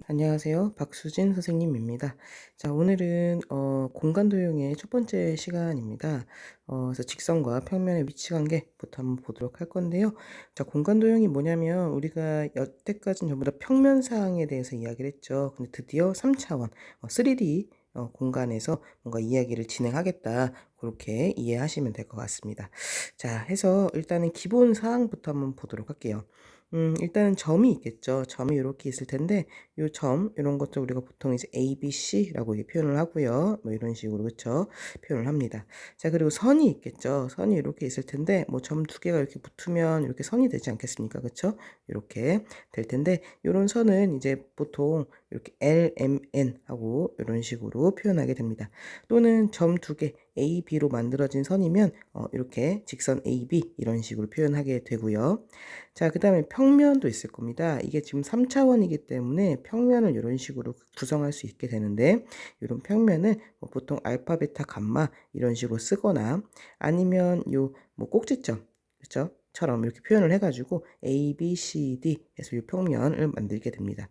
안녕하세요. 박수진 선생님입니다. 자, 오늘은 공간 도형의 첫 번째 시간입니다. 그래서 직선과 평면의 위치 관계부터 한번 보도록 할 건데요. 자, 공간 도형이 뭐냐면 우리가 여태까지는 전부 다 평면 사항에 대해서 이야기를 했죠. 근데 드디어 3차원, 3D 공간에서 뭔가 이야기를 진행하겠다. 그렇게 이해하시면 될 것 같습니다. 자, 해서 일단은 기본 사항부터 한번 보도록 할게요. 일단은 점이 있겠죠. 점이 이렇게 있을 텐데 요 점 이런 것들 우리가 보통 이제 A, B, C라고 이렇게 표현을 하고요. 뭐 이런 식으로 그쵸? 표현을 합니다. 자, 그리고 선이 있겠죠. 선이 이렇게 있을 텐데 뭐 점 두 개가 이렇게 붙으면 이렇게 선이 되지 않겠습니까? 그쵸? 이렇게 될 텐데 요런 선은 이제 보통 이렇게 L, M, N 하고 이런 식으로 표현하게 됩니다. 또는 점 두 개 A, B로 만들어진 선이면 이렇게 직선 A, B 이런 식으로 표현하게 되고요. 자, 그다음에 평면도 있을 겁니다. 이게 지금 3차원이기 때문에 평면을 이런 식으로 구성할 수 있게 되는데 이런 평면을 뭐 보통 알파, 베타, 감마 이런 식으로 쓰거나 아니면 요 뭐 꼭지점 그렇죠? 처럼 이렇게 표현을 해가지고 A, B, C, D 해서 이 평면을 만들게 됩니다.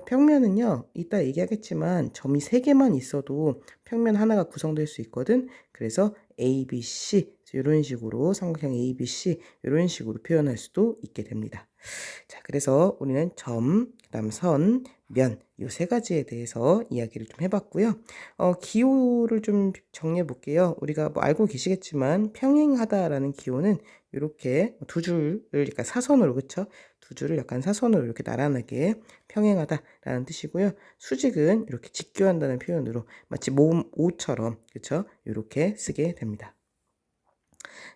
평면은요 이따 얘기하겠지만 점이 3개만 있어도 평면 하나가 구성될 수 있거든. 그래서 A, B, C 이런 식으로 삼각형 A, B, C 이런 식으로 표현할 수도 있게 됩니다. 자, 그래서 우리는 점, 그다음 선, 면 요 세 가지에 대해서 이야기를 좀 해봤고요. 기호를 좀 정리해 볼게요. 우리가 뭐 알고 계시겠지만 평행하다라는 기호는 이렇게 두 줄을 그러니까 사선으로 그쵸? 두 줄을 약간 사선으로 이렇게 나란하게 평행하다라는 뜻이고요. 수직은 이렇게 직교한다는 표현으로 마치 모음 오처럼 그쵸? 이렇게 쓰게 됩니다.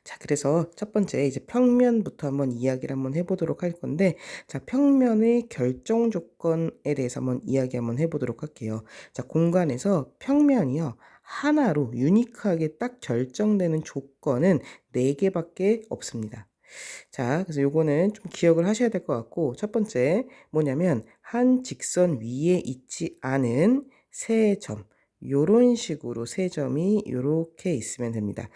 자, 그래서 첫 번째 이제 평면부터 한번 이야기를 한번 해보도록 할 건데, 자, 평면의 결정 조건에 대해서 한번 이야기 한번 해보도록 할게요. 자, 공간에서 평면이요. 하나로 유니크하게 딱 결정되는 조건은 4개밖에 없습니다. 자, 그래서 요거는 좀 기억을 하셔야 될 것 같고, 첫 번째 뭐냐면 한 직선 위에 있지 않은 세 점. 요런 식으로 세 점이 요렇게 있으면 됩니다.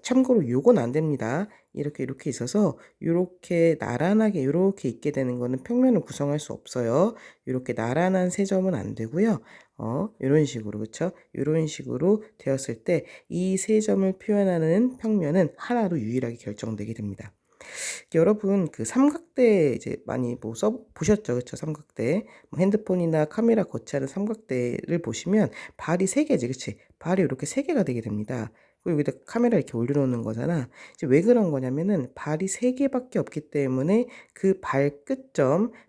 참고로 요건 안 됩니다. 이렇게 있어서 요렇게 나란하게 요렇게 있게 되는 거는 평면을 구성할 수 없어요. 요렇게 나란한 세 점은 안 되고요. 요런 식으로 그쵸? 요런 식으로 되었을 때 이 세 점을 표현하는 평면은 하나로 유일하게 결정되게 됩니다. 여러분 그 삼각대 이제 많이 뭐 써 보셨죠? 그쵸? 삼각대. 뭐 핸드폰이나 카메라 거치하는 삼각대를 보시면 발이 3개지. 그치? 발이 이렇게 3개가 되게 됩니다. 그리고 여기다 카메라 이렇게 올려놓는 거잖아. 이제 왜 그런 거냐면은 발이 3개밖에 없기 때문에 그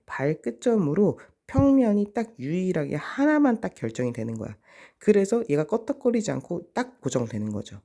발끝점으로 평면이 딱 유일하게 하나만 딱 결정이 되는 거야. 그래서 얘가 껐덕거리지 않고 딱 고정되는 거죠.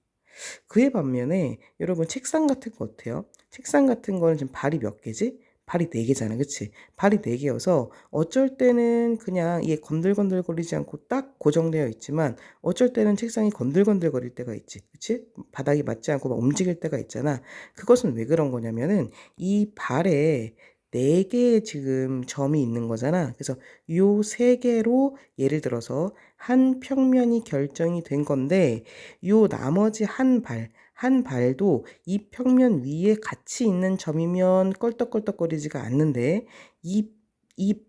그에 반면에 여러분 책상 같은 거 어때요? 책상 같은 거는 지금 발이 몇 개지? 발이 4개잖아. 그치? 발이 4개여서 어쩔 때는 그냥 이게 건들건들거리지 않고 딱 고정되어 있지만 어쩔 때는 책상이 건들건들거릴 때가 있지. 그치? 바닥이 맞지 않고 막 움직일 때가 있잖아. 그것은 왜 그런 거냐면은 이 발에 4개의 지금 점이 있는 거잖아. 그래서 요 3개로 예를 들어서 한 평면이 결정이 된 건데 요 나머지 한 발도 이 평면 위에 같이 있는 점이면 껄떡껄떡거리지가 않는데 이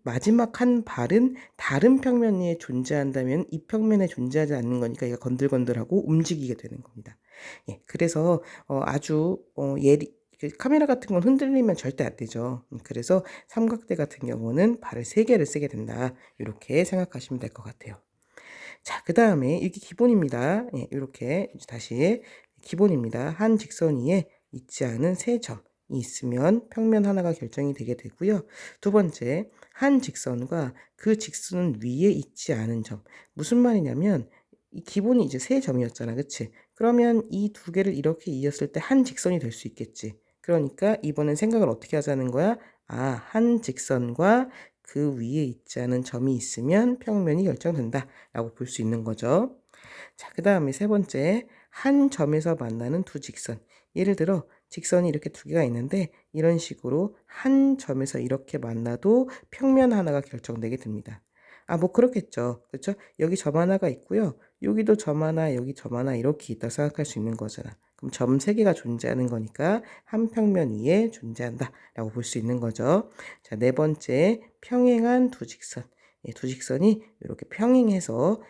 마지막 한 발은 다른 평면 위에 존재한다면 이 평면에 존재하지 않는 거니까 얘가 건들건들하고 움직이게 되는 겁니다. 예, 그래서 아주 예리 그 카메라 같은 건 흔들리면 절대 안 되죠. 그래서 삼각대 같은 경우는 발을 3개를 쓰게 된다. 이렇게 생각하시면 될 것 같아요. 자, 그다음에 이게 기본입니다. 예, 요렇게 다시 기본입니다. 한 직선 위에 있지 않은 세 점이 있으면 평면 하나가 결정이 되게 되고요. 두 번째, 한 직선과 그 직선 위에 있지 않은 점. 무슨 말이냐면 이 기본이 이제 세 점이었잖아. 그치? 그러면 이 두 개를 이렇게 이었을 때 한 직선이 될 수 있겠지. 그러니까 이번엔 생각을 어떻게 하자는 거야? 한 직선과 그 위에 있지 않은 점이 있으면 평면이 결정된다라고 볼 수 있는 거죠. 자, 그다음에 세 번째, 한 점에서 만나는 두 직선. 예를 들어 직선이 이렇게 두 개가 있는데 이런 식으로 한 점에서 이렇게 만나도 평면 하나가 결정되게 됩니다. 뭐 그렇겠죠. 그렇죠? 여기 점 하나가 있고요. 여기도 점 하나, 여기 점 하나 이렇게 있다 생각할 수 있는 거잖아. 그럼 점 3개가 존재하는 거니까 한 평면 위에 존재한다라고 볼 수 있는 거죠. 자, 네 번째, 평행한 두 직선. 예, 두 직선이 이렇게 평행해서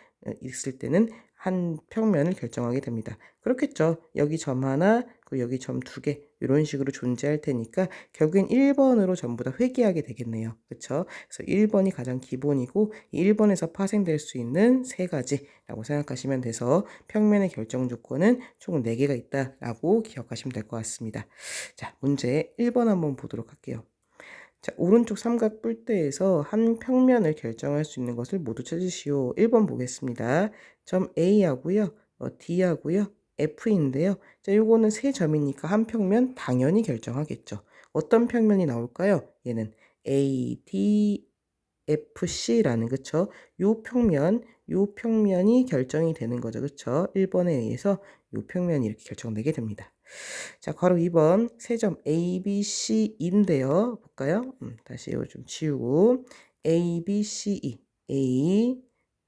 있을 때는 한 평면을 결정하게 됩니다. 그렇겠죠. 여기 점 하나, 그리고 여기 점 두 개 이런 식으로 존재할 테니까 결국엔 1번으로 전부 다 회귀하게 되겠네요. 그렇죠? 그래서 1번이 가장 기본이고 1번에서 파생될 수 있는 세 가지라고 생각하시면 돼서 평면의 결정 조건은 총 4개가 있다라고 기억하시면 될 것 같습니다. 자, 문제 1번 한번 보도록 할게요. 자, 오른쪽 삼각 뿔대에서 한 평면을 결정할 수 있는 것을 모두 찾으시오. 1번 보겠습니다. 점 A하고요. D하고요. F인데요. 자, 요거는 세 점이니까 한 평면 당연히 결정하겠죠. 어떤 평면이 나올까요? 얘는 ADFC라는, 그쵸? 요 평면이 결정이 되는 거죠. 그쵸? 1번에 의해서 요 평면이 이렇게 결정되게 됩니다. 자, 괄호 2번 세 점 ABC인데요. 볼까요? 다시 이거 좀 지우고 ABCE A,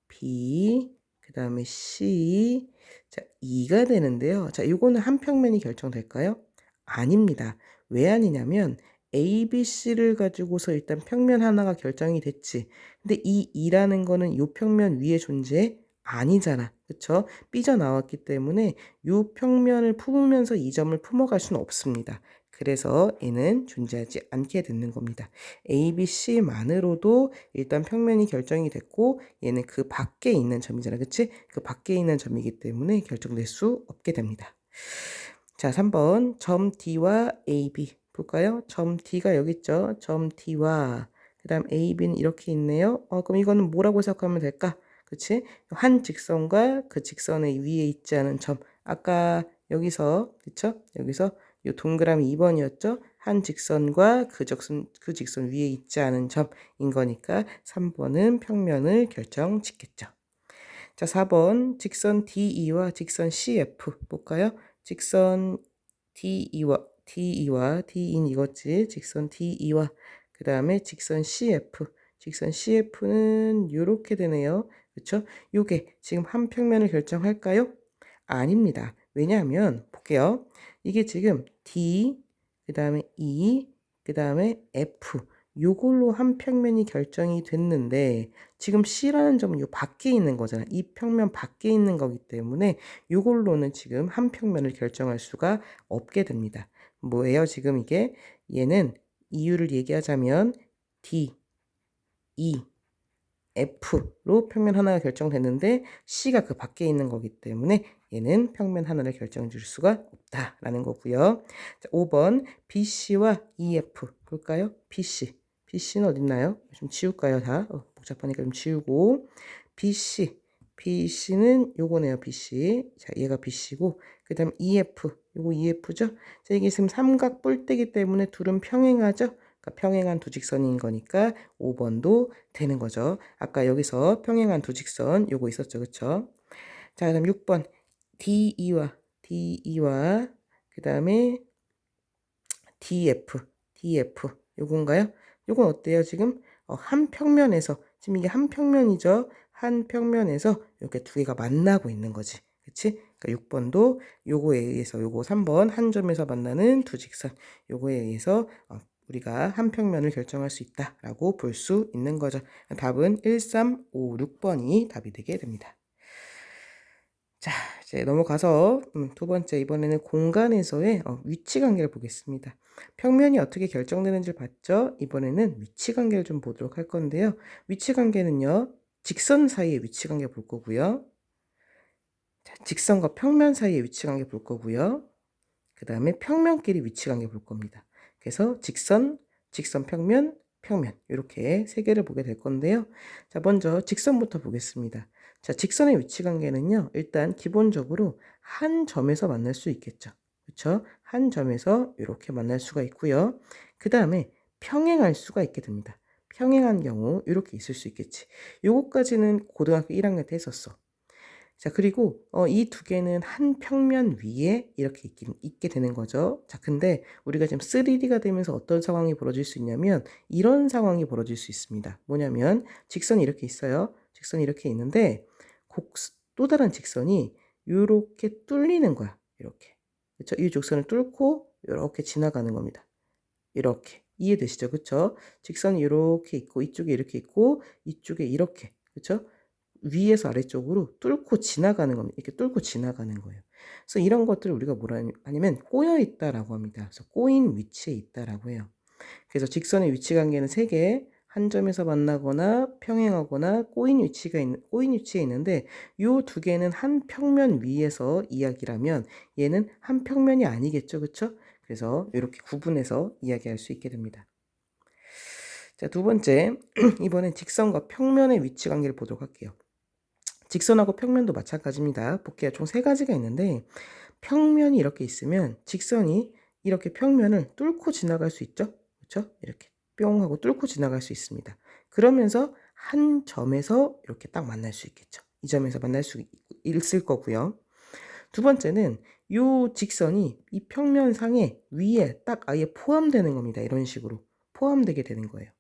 B, 그 다음에 C, 자, 2가 되는데요. 자, 이거는 한 평면이 결정될까요? 아닙니다. 왜 아니냐면 ABC를 가지고서 일단 평면 하나가 결정이 됐지. 근데 이 2라는 거는 이 평면 위에 존재 아니잖아. 그쵸? 삐져나왔기 때문에 이 평면을 품으면서 이 점을 품어갈 수는 없습니다. 그래서 얘는 존재하지 않게 되는 겁니다. ABC만으로도 일단 평면이 결정이 됐고 얘는 그 밖에 있는 점이잖아. 그치? 그 밖에 있는 점이기 때문에 결정될 수 없게 됩니다. 자, 3번 점 D와 AB 볼까요? 점 D가 여기 있죠. 점 D와 그 다음 AB는 이렇게 있네요. 그럼 이거는 뭐라고 생각하면 될까? 그치? 한 직선과 그 직선의 위에 있지 않은 점. 아까 여기서, 그쵸? 여기서 이 동그라미 2번이었죠? 한 직선과 그 직선 위에 있지 않은 점인 거니까 3번은 평면을 결정짓겠죠. 자, 4번 직선 DE와 직선 CF 볼까요? 직선 DE와 D인 이거지. 직선 DE와 그 다음에 직선 CF는 이렇게 되네요. 그렇죠? 요게 지금 한 평면을 결정할까요? 아닙니다. 왜냐하면 볼게요. 이게 지금 D, 그 다음에 E, 그 다음에 F 요걸로 한 평면이 결정이 됐는데 지금 C라는 점은 요 밖에 있는 거잖아. 이 평면 밖에 있는 거기 때문에 요걸로는 지금 한 평면을 결정할 수가 없게 됩니다. 뭐예요? 지금 이게 얘는 이유를 얘기하자면 D, E, F로 평면 하나가 결정됐는데 C가 그 밖에 있는 거기 때문에 얘는 평면 하나를 결정해 줄 수가 없다라는 거고요. 자, 5번 BC와 EF 볼까요? BC는 어디 있나요? 좀 지울까요? 다 복잡하니까 좀 지우고 BC는 요거네요. BC. 자, 얘가 BC고 그 다음 요거 EF죠? 자, 이게 지금 삼각 뿔대기 때문에 둘은 평행하죠? 그러니까 평행한 두 직선인 거니까 5번도 되는 거죠. 아까 여기서 평행한 두 직선 요거 있었죠. 그쵸? 자, 그다음 6번 DE와 그 다음에 DF 요건가요? 요건 어때요? 지금 한 평면에서 지금 이게 한 평면이죠. 한 평면에서 이렇게 두 개가 만나고 있는 거지. 그치? 그러니까 6번도 요거에 의해서 요거 3번 한 점에서 만나는 두 직선 요거에 의해서 우리가 한 평면을 결정할 수 있다라고 볼 수 있는 거죠. 답은 1, 3, 5, 6번이 답이 되게 됩니다. 자, 이제 넘어가서 두 번째 이번에는 공간에서의 위치 관계를 보겠습니다. 평면이 어떻게 결정되는지를 봤죠? 이번에는 위치 관계를 좀 보도록 할 건데요. 위치 관계는요. 직선 사이의 위치 관계 볼 거고요. 자, 직선과 평면 사이의 위치 관계 볼 거고요. 그 다음에 평면끼리 위치 관계 볼 겁니다. 그래서 직선, 평면 이렇게 세 개를 보게 될 건데요. 자, 먼저 직선부터 보겠습니다. 자, 직선의 위치 관계는요. 일단 기본적으로 한 점에서 만날 수 있겠죠. 그렇죠? 한 점에서 이렇게 만날 수가 있고요. 그 다음에 평행할 수가 있게 됩니다. 평행한 경우 이렇게 있을 수 있겠지. 요거까지는 고등학교 1학년 때 했었어. 자, 그리고 이 두 개는 한 평면 위에 이렇게 있게 되는 거죠. 자, 근데 우리가 지금 3D가 되면서 어떤 상황이 벌어질 수 있냐면 이런 상황이 벌어질 수 있습니다. 뭐냐면 직선이 이렇게 있어요. 직선이 이렇게 있는데 또 다른 직선이 이렇게 뚫리는 거야. 이렇게. 그렇죠? 이 곡선을 뚫고 이렇게 지나가는 겁니다. 이렇게. 이해되시죠? 그쵸? 직선이 이렇게 있고 이쪽에 이렇게 있고 이쪽에 이렇게, 그쵸? 위에서 아래쪽으로 뚫고 지나가는 겁니다. 이렇게 뚫고 지나가는 거예요. 그래서 이런 것들을 우리가 뭐라 하냐면 꼬여 있다라고 합니다. 그래서 꼬인 위치에 있다라고 해요. 그래서 직선의 위치 관계는 세 개, 한 점에서 만나거나 평행하거나 꼬인 위치에 있는데 요 두 개는 한 평면 위에서 이야기라면 얘는 한 평면이 아니겠죠, 그쵸? 그래서 이렇게 구분해서 이야기할 수 있게 됩니다. 자, 두 번째, 이번엔 직선과 평면의 위치 관계를 보도록 할게요. 직선하고 평면도 마찬가지입니다. 볼게요. 총 세 가지가 있는데 평면이 이렇게 있으면 직선이 이렇게 평면을 뚫고 지나갈 수 있죠? 그렇죠? 이렇게 뿅 하고 뚫고 지나갈 수 있습니다. 그러면서 한 점에서 이렇게 딱 만날 수 있겠죠. 이 점에서 만날 수 있을 거고요. 두 번째는 이 직선이 이 평면상에 위에 딱 아예 포함되는 겁니다. 이런 식으로 포함되게 되는 거예요.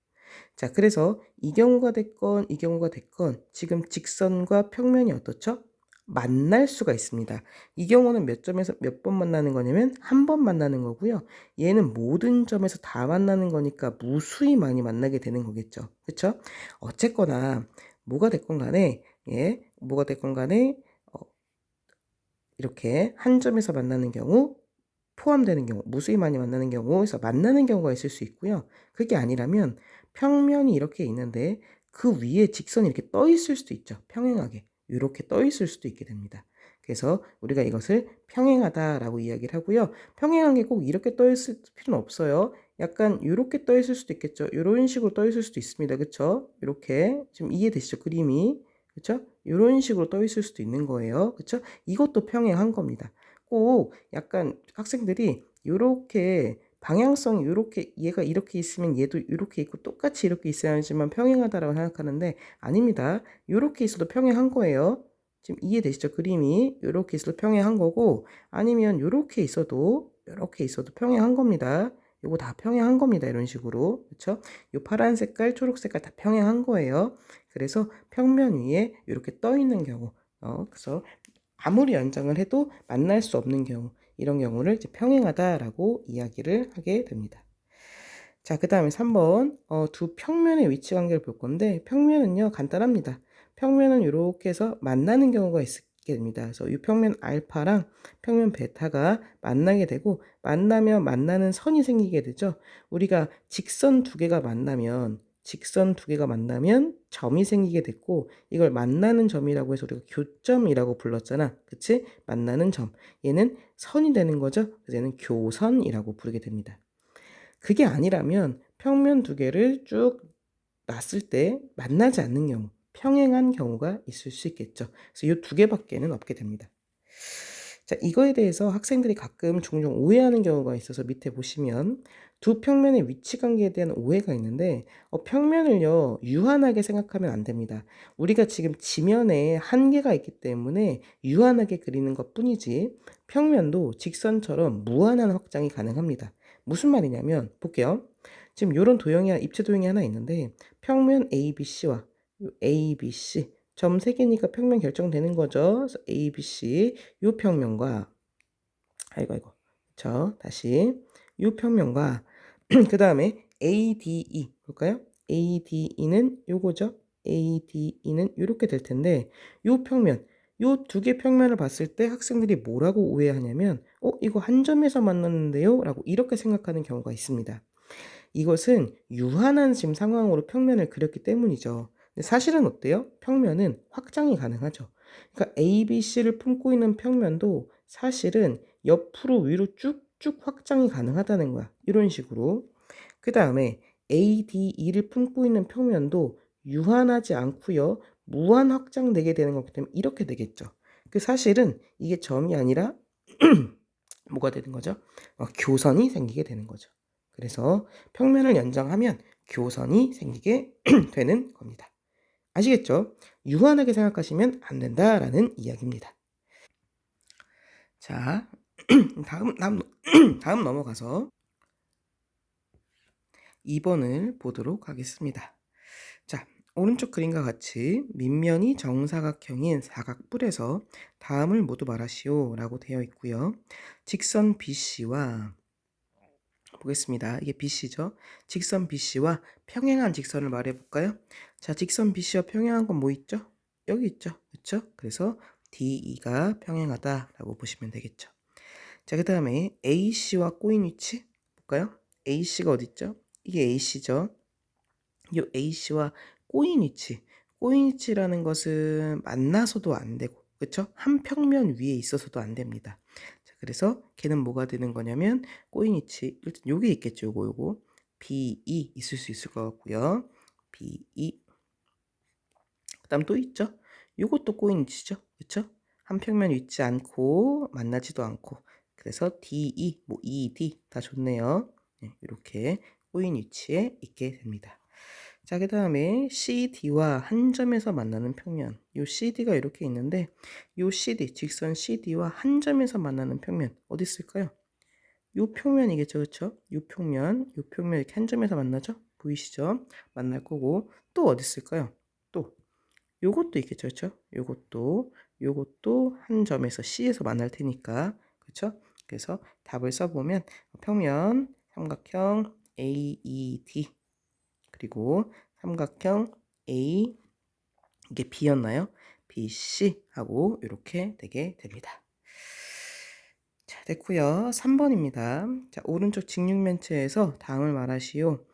자, 그래서 이 경우가 됐건 이 경우가 됐건 지금 직선과 평면이 어떻죠? 만날 수가 있습니다. 이 경우는 몇 점에서 몇 번 만나는 거냐면 한 번 만나는 거고요. 얘는 모든 점에서 다 만나는 거니까 무수히 많이 만나게 되는 거겠죠. 그렇죠? 어쨌거나 뭐가 됐건 간에 뭐가 됐건 간에 이렇게 한 점에서 만나는 경우 포함되는 경우, 무수히 많이 만나는 경우에서 만나는 경우가 있을 수 있고요. 그게 아니라면 평면이 이렇게 있는데 그 위에 직선이 이렇게 떠 있을 수도 있죠. 평행하게. 이렇게 떠 있을 수도 있게 됩니다. 그래서 우리가 이것을 평행하다라고 이야기를 하고요. 평행한 게 꼭 이렇게 떠 있을 필요는 없어요. 약간 이렇게 떠 있을 수도 있겠죠. 이런 식으로 떠 있을 수도 있습니다. 그쵸? 이렇게 지금 이해되시죠? 그림이. 그쵸? 이런 식으로 떠 있을 수도 있는 거예요. 그쵸? 이것도 평행한 겁니다. 꼭 약간 학생들이 요렇게 방향성이 요렇게 얘가 이렇게 있으면 얘도 이렇게 있고 똑같이 이렇게 있어야지만 평행하다라고 생각하는데 아닙니다. 요렇게 있어도 평행한 거예요. 지금 이해되시죠? 그림이 요렇게 있어도 평행한 거고 아니면 요렇게 있어도 평행한 겁니다. 요거 다 평행한 겁니다. 이런 식으로. 그쵸? 요 파란 색깔, 초록 색깔 다 평행한 거예요. 그래서 평면 위에 이렇게 떠 있는 경우 그래서 아무리 연장을 해도 만날 수 없는 경우 이런 경우를 이제 평행하다라고 이야기를 하게 됩니다. 자, 그 다음에 3번 두 평면의 위치 관계를 볼 건데 평면은요 간단합니다. 평면은 이렇게 해서 만나는 경우가 있게 됩니다. 그래서 이 평면 알파랑 평면 베타가 만나게 되고 만나면 만나는 선이 생기게 되죠. 우리가 직선 두 개가 만나면 점이 생기게 됐고 이걸 만나는 점이라고 해서 우리가 교점이라고 불렀잖아. 그치? 만나는 점. 얘는 선이 되는 거죠. 그래서 얘는 교선이라고 부르게 됩니다. 그게 아니라면 평면 두 개를 쭉 놨을 때 만나지 않는 경우, 평행한 경우가 있을 수 있겠죠. 그래서 이 두 개밖에는 없게 됩니다. 자, 이거에 대해서 학생들이 가끔 종종 오해하는 경우가 있어서 밑에 보시면 두 평면의 위치 관계에 대한 오해가 있는데 평면을요 유한하게 생각하면 안 됩니다. 우리가 지금 지면에 한계가 있기 때문에 유한하게 그리는 것 뿐이지 평면도 직선처럼 무한한 확장이 가능합니다. 무슨 말이냐면 볼게요. 지금 이런 입체 도형이 하나 있는데 평면 ABC와 ABC 점 3개니까 평면 결정되는 거죠. 그래서 ABC 요 평면과 아이고 다시 요 평면과 그 다음에 ADE 볼까요? ADE는 요거죠. ADE는 요렇게 될 텐데 요 평면 요 두 개 평면을 봤을 때 학생들이 뭐라고 오해하냐면 이거 한 점에서 만났는데요? 라고 이렇게 생각하는 경우가 있습니다. 이것은 유한한 지금 상황으로 평면을 그렸기 때문이죠. 근데 사실은 어때요? 평면은 확장이 가능하죠. 그러니까 ABC를 품고 있는 평면도 사실은 옆으로 위로 쭉쭉 확장이 가능하다는 거야. 이런 식으로. 그 다음에 ADE를 품고 있는 평면도 유한하지 않고요. 무한 확장되게 되는 거기 때문에 이렇게 되겠죠. 그 사실은 이게 점이 아니라 뭐가 되는 거죠? 교선이 생기게 되는 거죠. 그래서 평면을 연장하면 교선이 생기게 되는 겁니다. 아시겠죠? 유한하게 생각하시면 안 된다라는 이야기입니다. 자, 다음 넘어가서 2번을 보도록 하겠습니다. 자, 오른쪽 그림과 같이 밑면이 정사각형인 사각뿔에서 다음을 모두 말하시오 라고 되어 있고요. 직선 BC와 보겠습니다. 이게 BC죠. 직선 BC와 평행한 직선을 말해 볼까요? 자, 직선 BC와 평행한 건 뭐 있죠? 여기 있죠. 그렇죠? 그래서 DE가 평행하다라고 보시면 되겠죠. 자, 그다음에 AC와 꼬인 위치 볼까요? AC가 어디 있죠? 이게 AC죠. 이 AC와 꼬인 위치. 꼬인 위치라는 것은 만나서도 안 되고, 그렇죠? 한 평면 위에 있어서도 안 됩니다. 자, 그래서 걔는 뭐가 되는 거냐면 꼬인 위치. 일단 요게 있겠죠. 요거. BE 있을 수 있을 것 같고요. BE. 그다음 또 있죠. 요것도 꼬인 위치죠. 그렇죠? 한 평면 있지 않고 만나지도 않고. 그래서 DE, 뭐 ED 다 좋네요. 네, 이렇게 꼬인 위치에 있게 됩니다. 자, 그 다음에 CD와 한 점에서 만나는 평면. 요 CD가 이렇게 있는데, 요 CD, 직선 CD와 한 점에서 만나는 평면, 어디 있을까요? 요 평면이겠죠, 그쵸? 요 평면 이렇게 한 점에서 만나죠? 보이시죠? 만날 거고, 또 어디 있을까요? 또, 요것도 있겠죠, 그쵸? 요것도 한 점에서 C에서 만날 테니까, 그쵸? 그래서 답을 써보면, 평면, 삼각형, AED, 그리고 삼각형 A 이게 B였나요? BC 하고 이렇게 되게 됩니다. 자, 됐고요. 3번입니다. 자, 오른쪽 직육면체에서 다음을 말하시오.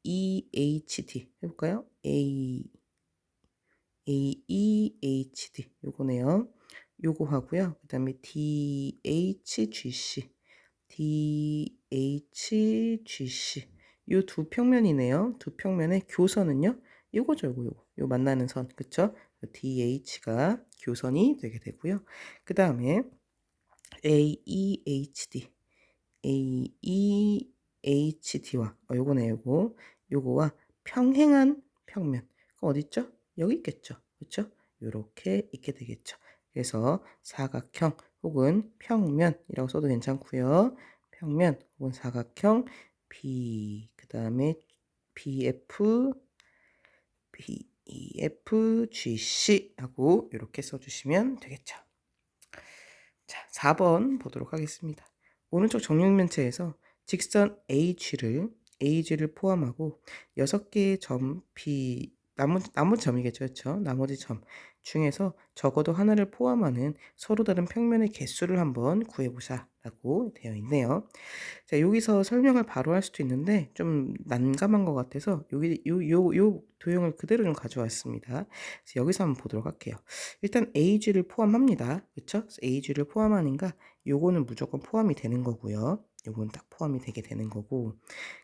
AEHD 해볼까요? AEHD 요거네요. 요거 하고요. 그 다음에 DHGC DHGC 요 두 평면이네요. 두 평면의 교선은요. 요거죠, 요거 만나는 선, 그쵸? DH가 교선이 되게 되고요. 그 다음에 AEHD와 요거네, 요거와 평행한 평면. 그럼 어디 있죠? 여기 있겠죠, 그쵸? 요렇게 있게 되겠죠. 그래서 사각형 혹은 평면이라고 써도 괜찮고요. 평면 혹은 사각형 B, 그 다음에 BF, BEFGC 하고 이렇게 써주시면 되겠죠. 자, 4번 보도록 하겠습니다. 오른쪽 정육면체에서 직선 AG를 포함하고 6개의 점 P, 나머지 점이겠죠. 그렇죠? 나머지 점 중에서 적어도 하나를 포함하는 서로 다른 평면의 개수를 한번 구해보자 라고 되어 있네요. 자, 여기서 설명을 바로 할 수도 있는데 좀 난감한 것 같아서 요 도형을 그대로 좀 가져왔습니다. 그래서 여기서 한번 보도록 할게요. 일단 AG를 포함합니다. 그쵸? AG를 포함하니까 요거는 무조건 포함이 되는 거고요. 요거는 딱 포함이 되게 되는 거고.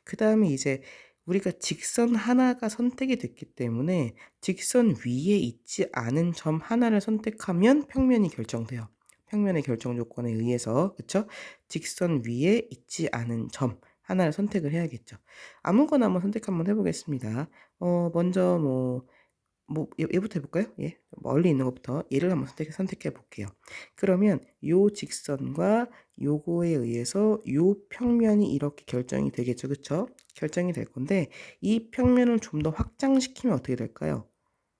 그 다음에 이제 우리가 직선 하나가 선택이 됐기 때문에 직선 위에 있지 않은 점 하나를 선택하면 평면이 결정돼요. 평면의 결정 조건에 의해서, 그쵸? 직선 위에 있지 않은 점 하나를 선택을 해야겠죠. 아무거나 한번 선택 한번 해보겠습니다. 먼저 얘부터 해볼까요? 예, 멀리 있는 것부터 얘를 한번 선택해 볼게요. 그러면 요 직선과 요거에 의해서 요 평면이 이렇게 결정이 되겠죠, 그쵸? 결정이 될 건데 이 평면을 좀 더 확장시키면 어떻게 될까요?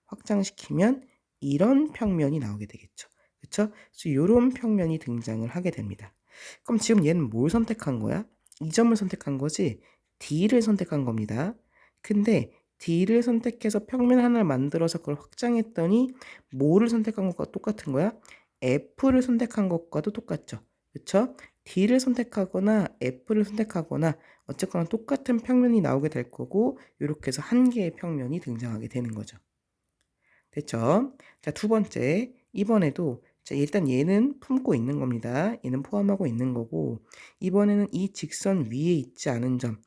확장시키면 이런 평면이 나오게 되겠죠. 그쵸? 그래서 이런 평면이 등장을 하게 됩니다. 그럼 지금 얘는 뭘 선택한 거야? 이 점을 선택한 거지 D를 선택한 겁니다. 근데 D를 선택해서 평면 하나를 만들어서 그걸 확장했더니 뭐를 선택한 것과 똑같은 거야? F를 선택한 것과도 똑같죠. 그쵸? D를 선택하거나 F를 선택하거나 어쨌거나 똑같은 평면이 나오게 될 거고 이렇게 해서 한 개의 평면이 등장하게 되는 거죠. 됐죠? 자, 두 번째. 이번에도 자, 일단 얘는 품고 있는 겁니다. 얘는 포함하고 있는 거고 이번에는 이 직선 위에 있지 않은 점.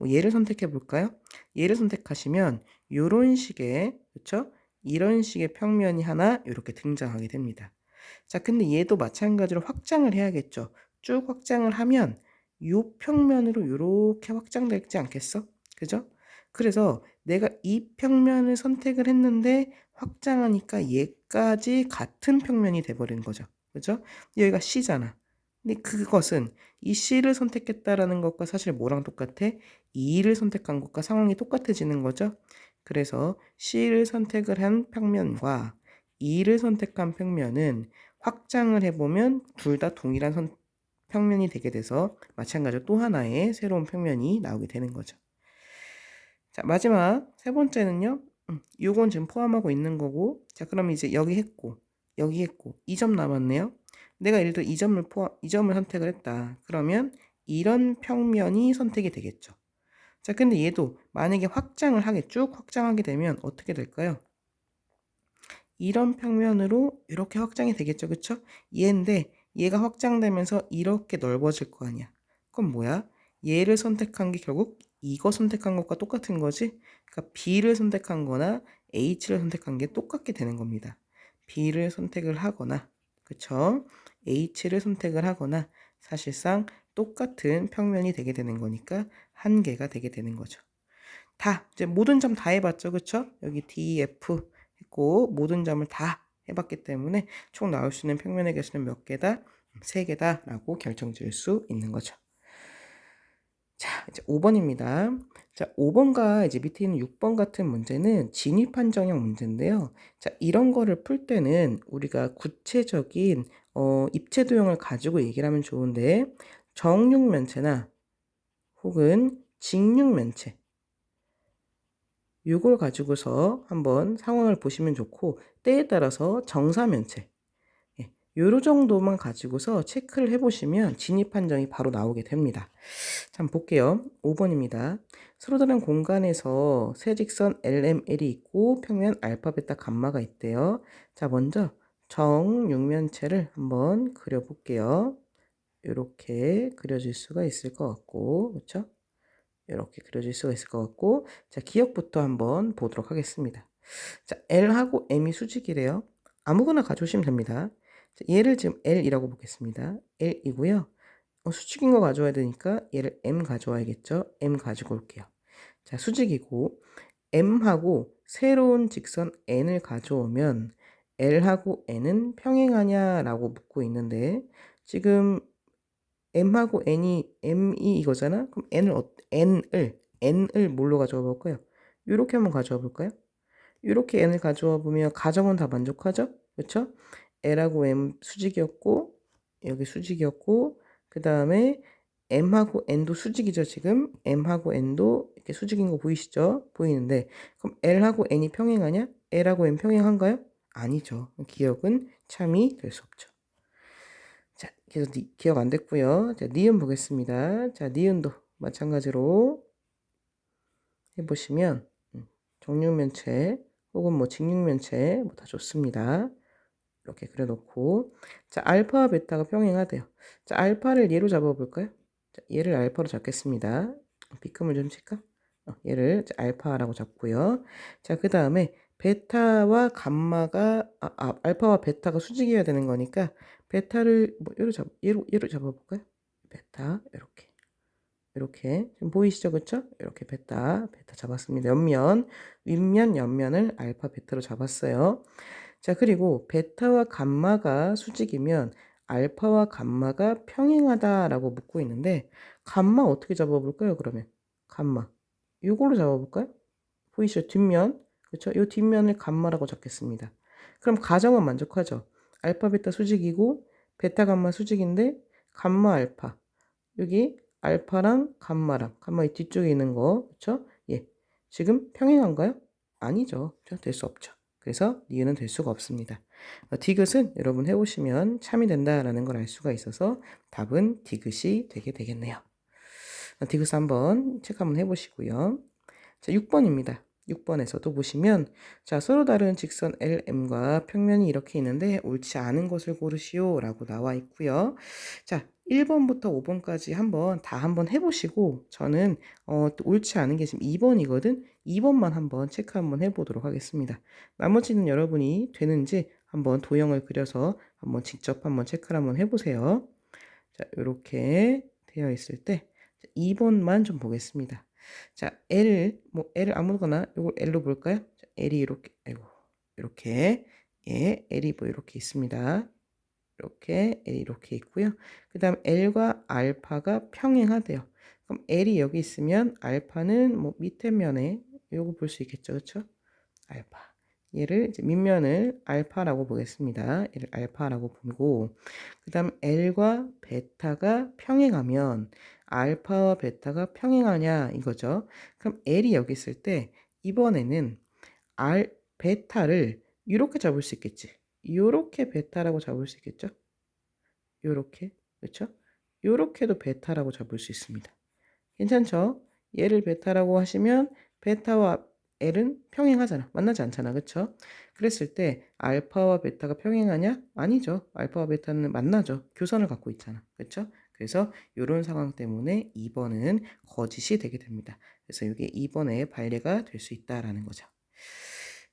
얘를 선택해 볼까요? 얘를 선택하시면 요런 식의 그렇죠? 이런 식의 평면이 하나 이렇게 등장하게 됩니다. 자, 근데 얘도 마찬가지로 확장을 해야겠죠. 쭉 확장을 하면 요 평면으로 이렇게 확장되지 않겠어? 그죠? 그래서 내가 이 평면을 선택을 했는데 확장하니까 얘까지 같은 평면이 돼버린 거죠. 그죠? 여기가 C잖아. 근데 그것은 이 C를 선택했다라는 것과 사실 뭐랑 똑같아? E를 선택한 것과 상황이 똑같아지는 거죠. 그래서 C를 선택을 한 평면과 E를 선택한 평면은 확장을 해보면 둘 다 동일한 평면이 되게 돼서 마찬가지로 또 하나의 새로운 평면이 나오게 되는 거죠. 자, 마지막 세 번째는요. 요건 지금 포함하고 있는 거고, 자, 그럼 이제 여기 했고, 여기 했고, 2점 남았네요. 내가 예를 들어 이 점을 선택을 했다. 그러면 이런 평면이 선택이 되겠죠. 자, 근데 얘도 만약에 쭉 확장하게 되면 어떻게 될까요? 이런 평면으로 이렇게 확장이 되겠죠. 그쵸? 얘인데 얘가 확장되면서 이렇게 넓어질 거 아니야. 그럼 뭐야? 얘를 선택한 게 결국 이거 선택한 것과 똑같은 거지? 그러니까 B를 선택한 거나 H를 선택한 게 똑같게 되는 겁니다. B를 선택을 하거나, 그쵸? H를 선택을 하거나 사실상 똑같은 평면이 되게 되는 거니까 한 개가 되게 되는 거죠. 이제 모든 점 다 해봤죠. 그쵸? 여기 D, F 했고, 모든 점을 다 해봤기 때문에 총 나올 수 있는 평면의 개수는 몇 개다? 3개다 라고 결정 지을 수 있는 거죠. 자, 이제 5번입니다. 자, 5번과 이제 밑에 있는 6번 같은 문제는 진입 판정형 문제인데요. 자, 이런 거를 풀 때는 우리가 구체적인 입체 도형을 가지고 얘기를 하면 좋은데, 정육면체나 혹은 직육면체, 요걸 가지고서 한번 상황을 보시면 좋고, 때에 따라서 정사면체, 요런 정도만 가지고서 체크를 해보시면 진입 판정이 바로 나오게 됩니다. 자, 한번 볼게요. 5번입니다. 서로 다른 공간에서 세 직선 LML이 있고 평면 알파, 베타, 감마가 있대요. 자, 먼저 정육면체를 한번 그려볼게요. 이렇게 그려질 수가 있을 것 같고, 그렇죠? 이렇게 그려질 수가 있을 것 같고, 자, 기억부터 한번 보도록 하겠습니다. 자, L하고 M이 수직이래요. 아무거나 가져오시면 됩니다. 자, 얘를 지금 L이라고 보겠습니다. L이고요. 수직인 거 가져와야 되니까 얘를 M 가져와야겠죠. M 가지고 올게요. 자, 수직이고 M하고 새로운 직선 N을 가져오면 L하고 N은 평행하냐라고 묻고 있는데, 지금 M하고 M이 이거잖아. 그럼 N을 뭘로 가져와 볼까요? 이렇게 한번 가져와 볼까요? 이렇게 N을 가져와 보면 가정은 다 만족하죠? 그렇죠? L하고 M 수직이었고, 여기 수직이었고, 그 다음에 M하고 N도 수직이죠. 지금 M하고 N도 이렇게 수직인 거 보이시죠? 보이는데, 그럼 L하고 N이 평행하냐? L하고 M 평행한가요? 아니죠. 기억은 참이 될 수 없죠. 자, 그래서 기억 안 됐고요. 자, 니은 보겠습니다. 자, 니은도 마찬가지로 해보시면 정육면체 혹은 뭐 직육면체 뭐 다 좋습니다. 이렇게 그려놓고, 자, 알파와 베타가 평행하대요. 자, 알파를 얘로 잡아볼까요? 자, 얘를 알파로 잡겠습니다. B컴을 좀 칠까? 얘를 알파라고 잡고요. 자, 그 다음에 베타와 감마가 알파와 베타가 수직이어야 되는 거니까 베타를 뭐 얘로 잡아볼까요? 베타 이렇게 지금 보이시죠? 그쵸? 이렇게 베타 잡았습니다. 윗면 옆면을 알파 베타로 잡았어요. 자, 그리고 베타와 감마가 수직이면 알파와 감마가 평행하다라고 묻고 있는데, 감마 어떻게 잡아볼까요? 그러면 감마 이걸로 잡아볼까요? 보이시죠? 뒷면, 그렇죠? 이 뒷면을 감마라고 잡겠습니다. 그럼 가정은 만족하죠? 알파 베타 수직이고 베타 감마 수직인데 감마 알파, 여기 알파랑 감마 이 뒤쪽에 있는 거, 그렇죠? 예, 지금 평행한가요? 아니죠. 될 수 없죠. 그래서 니은은 될 수가 없습니다. 디귿은 여러분 해보시면 참이 된다라는 걸 알 수가 있어서 답은 디귿이 되게 되겠네요. 디귿 한번 체크 한번 해보시고요. 자, 6번입니다. 6번에서도 보시면, 자, 서로 다른 직선 LM과 평면이 이렇게 있는데 옳지 않은 것을 고르시오 라고 나와 있고요. 자, 1번부터 5번까지 한번 해보시고, 저는 또 옳지 않은 게 지금 2번이거든. 2번만 한번 체크 한번 해보도록 하겠습니다. 나머지는 여러분이 되는지 한번 도형을 그려서 한번 직접 한번 체크를 한번 해보세요. 자, 이렇게 되어 있을 때 2번만 좀 보겠습니다. 자, L을 아무거나 요걸 L로 볼까요? 자, L이 이렇게, 이렇게, 예, L이 뭐 이렇게 있습니다. 이렇게, L이 이렇게 있고요. 그 다음 L과 알파가 평행하대요. 그럼 L이 여기 있으면 알파는 뭐 밑에 면에 요거 볼 수 있겠죠, 그렇죠? 알파. 얘를 이제 밑면을 알파라고 보겠습니다. 얘를 알파라고 보고 그다음 L과 베타가 평행하면 알파와 베타가 평행하냐 이거죠. 그럼 L이 여기 있을 때 이번에는 베타를 이렇게 잡을 수 있겠지. 요렇게 베타라고 잡을 수 있겠죠? 요렇게. 그렇죠? 요렇게도 베타라고 잡을 수 있습니다. 괜찮죠? 얘를 베타라고 하시면 베타와 L은 평행하잖아. 만나지 않잖아. 그쵸? 그랬을 때 알파와 베타가 평행하냐? 아니죠. 알파와 베타는 만나죠. 교선을 갖고 있잖아. 그쵸? 그래서 이런 상황 때문에 2번은 거짓이 되게 됩니다. 그래서 이게 2번의 반례가 될 수 있다라는 거죠.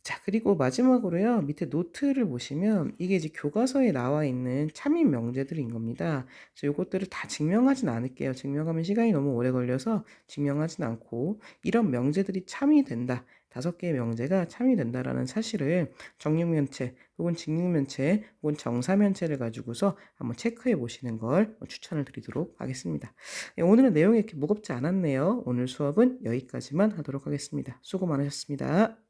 자, 그리고 마지막으로요. 밑에 노트를 보시면 이게 이제 교과서에 나와 있는 참인 명제들인 겁니다. 그래서 요것들을 다 증명하진 않을게요. 증명하면 시간이 너무 오래 걸려서 증명하진 않고 이런 명제들이 참이 된다. 5개의 명제가 참이 된다라는 사실을 정육면체 혹은 직육면체 혹은 정사면체를 가지고서 한번 체크해 보시는 걸 추천을 드리도록 하겠습니다. 네, 오늘은 내용이 이렇게 무겁지 않았네요. 오늘 수업은 여기까지만 하도록 하겠습니다. 수고 많으셨습니다.